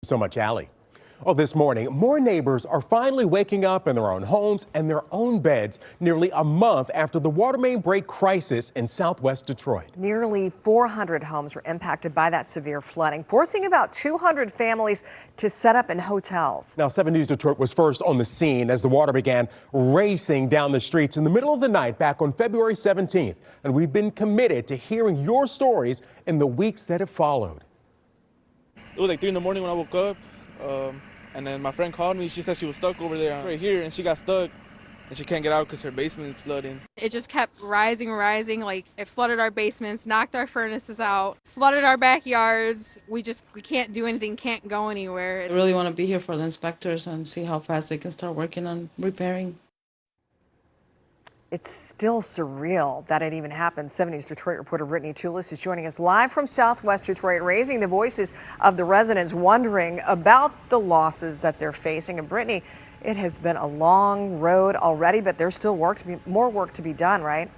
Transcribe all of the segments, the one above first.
So much, Allie. Oh, this morning, more neighbors are finally waking up in their own homes and their own beds nearly a month after the water main break crisis in southwest Detroit. Nearly 400 homes were impacted by that severe flooding, forcing about 200 families to set up in hotels. Now, 7 News Detroit was first on the scene as the water began racing down the streets in the middle of the night back on February 17th. And we've been committed to hearing your stories in the weeks that have followed. It was like 3 in the morning when I woke up, and then my friend called me. She said she was stuck over there right here, and she got stuck, and she can't get out because her basement is flooding. It just kept rising, like it flooded our basements, knocked our furnaces out, flooded our backyards. We can't do anything, can't go anywhere. I really want to be here for the inspectors and see how fast they can start working on repairing. It's still surreal that it even happened. 7 News Detroit reporter Brittany Toulis is joining us live from southwest Detroit, raising the voices of the residents wondering about the losses that they're facing. And Brittany, it has been a long road already, but there's still more work to be done, right?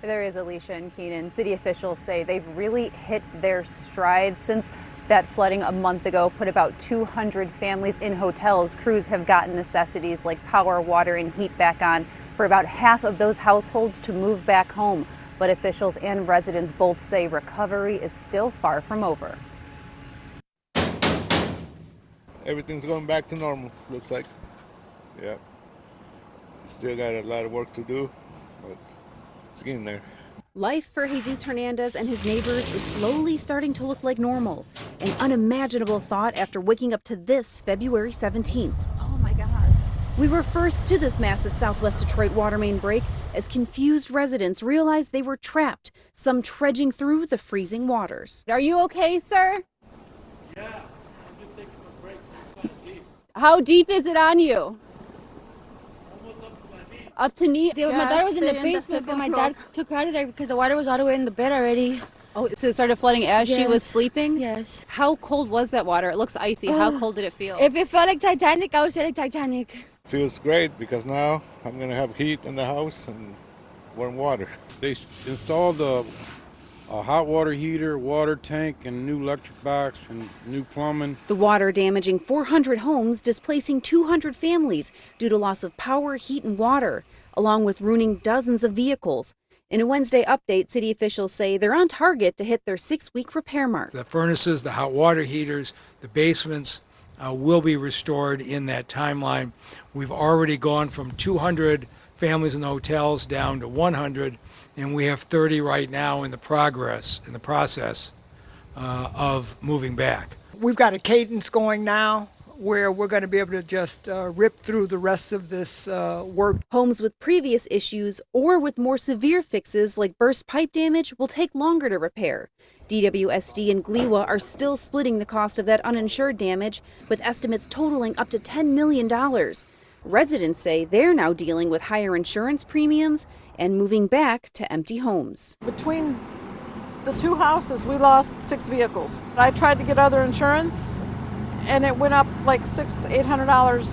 There is, Alicia and Keenan. City officials say they've really hit their stride since that flooding a month ago put about 200 families in hotels. Crews have gotten necessities like power, water, and heat back on for about half of those households to move back home. But officials and residents both say recovery is still far from over. Everything's going back to normal, looks like. Yeah. Still got a lot of work to do, but it's getting there. Life for Jesus Hernandez and his neighbors is slowly starting to look like normal. An unimaginable thought after waking up to this February 17th. Oh my God. We were first to this massive southwest Detroit water main break as confused residents realized they were trapped, some trudging through the freezing waters. Are you okay, sir? Yeah, I'm just taking a break. It's kind of deep. How deep is it on you? Almost up to my knee. Up to knee? Yeah, my dad was in the basement, but my dad took her out of there because the water was all the way in the bed already. Oh, so it started flooding as she was sleeping? Yes. How cold was that water? It looks icy. How cold did it feel? If it felt like Titanic, I would say like Titanic. Feels great because now I'm gonna have heat in the house and warm water. They installed a hot water heater, water tank, and new electric box and new plumbing. The water damaging 400 homes, displacing 200 families due to loss of power, heat, and water, along with ruining dozens of vehicles. In a Wednesday update, city officials say they're on target to hit their 6-week repair mark. The furnaces, the hot water heaters, the basements will be restored in that timeline. We've already gone from 200 families in the hotels down to 100, and we have 30 right now in the process of moving back. We've got a cadence going now where we're going to be able to just rip through the rest of this work. Homes with previous issues or with more severe fixes like burst pipe damage will take longer to repair. DWSD and GLIWA are still splitting the cost of that uninsured damage, with estimates totaling up to $10 million. Residents say they're now dealing with higher insurance premiums and moving back to empty homes. Between the two houses, we lost 6 vehicles. I tried to get other insurance, and it went up like $800.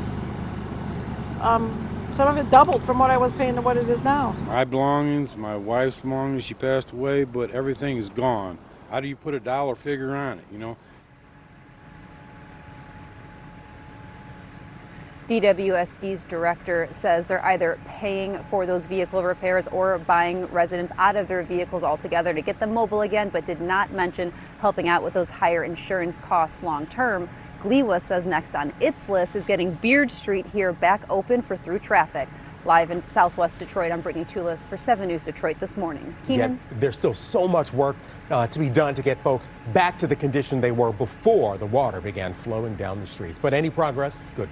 Some of it doubled from what I was paying to what it is now. My belongings, my wife's belongings, she passed away, but everything is gone. How do you put a dollar figure on it, you know? DWSD's director says they're either paying for those vehicle repairs or buying residents out of their vehicles altogether to get them mobile again, but did not mention helping out with those higher insurance costs long term. GLIWA says next on its list is getting Beard Street here back open for through traffic. Live in southwest Detroit, I'm Brittany Toulis for 7 News Detroit this morning. Keenan? Yet, there's still so much work to be done to get folks back to the condition they were before the water began flowing down the streets. But any progress is good.